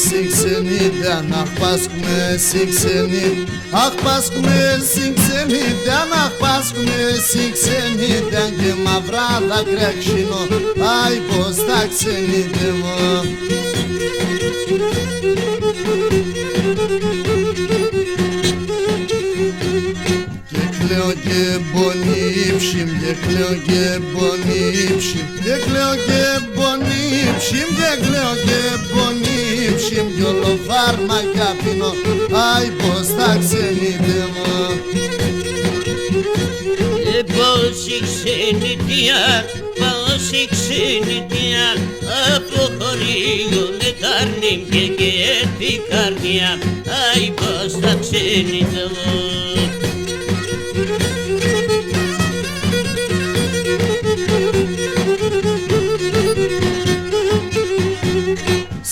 sinxeniden ah paskume ah paskume sinxeniden ah paskume sinxeniden και μαυρά δάκρυα ξύνω ai πως τα ξενίδευω. Κλαίω και πονήψιμ, και κλαίω και πονήψιμ, και κλαίω και πονήψιμ, και κλαίω και πονήψιμ, κι όλο φάρμακα πίνω, άι πως τα ξενίδευω. Πως η ξενιτιά, πως η ξενιτιά, αποχωρείο με τα αρνήμια και την καρδιά, άι πως τα ξενίδευω.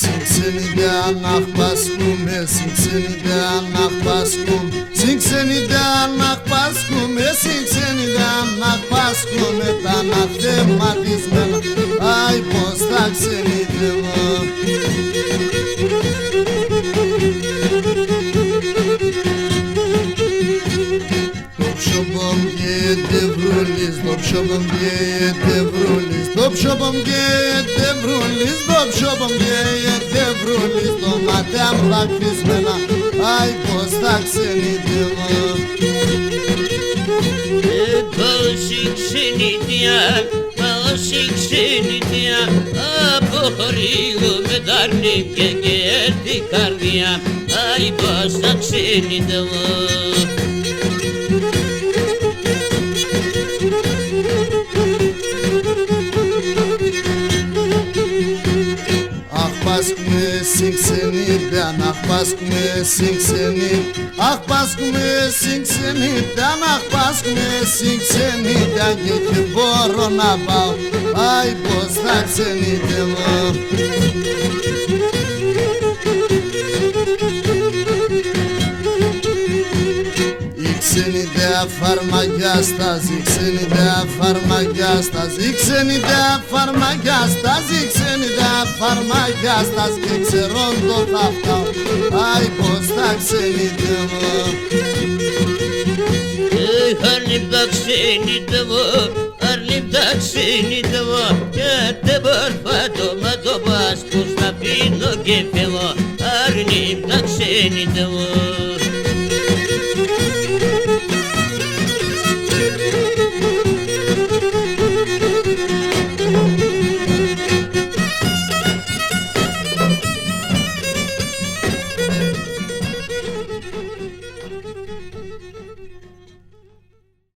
Sinxeniden ah paskume, sinxeniden ah paskume, sinxeniden ah paskume, sinxeniden ah paskume, τα αναθεματισμένα, άι πως τα ξενίδευω. Dobšobom jede vrulis, dobšobom jede vrulis, dobšobom jede vrulis, dobšobom jede vrulis, το μάτια μου δακρυσμένα, άι πως τα ξενίδευω. Πως η ξενιτιά, πως η ξενιτιά, αποχωρείο με τα αρνήμια και την καρδιά, άι πως τα ξενίδευω. Paskume sinxeniden, ah paskume sinxeniden, ah paskume sinxeniden, ah paskume sinxeniden, και τι μπορώ να πάω, άι πως τα ξενίδευω. Ξενιδέα φαρμακιάσταση, ξενιδέα φαρμακιάσταση, ξενιδέα φαρμακιάσταση, ξενιδέα φαρμακιάσταση, και ξέρω το θα φτάω, άι πως τα ξενιδεύω. Αρνήμ τα ξενιδεύω, αρνήμ τα ξενιδεύω, και δεν μπορφάτω μα το πας πως να πίνω και φεύγω, αρνήμ τα ξενιδεύω.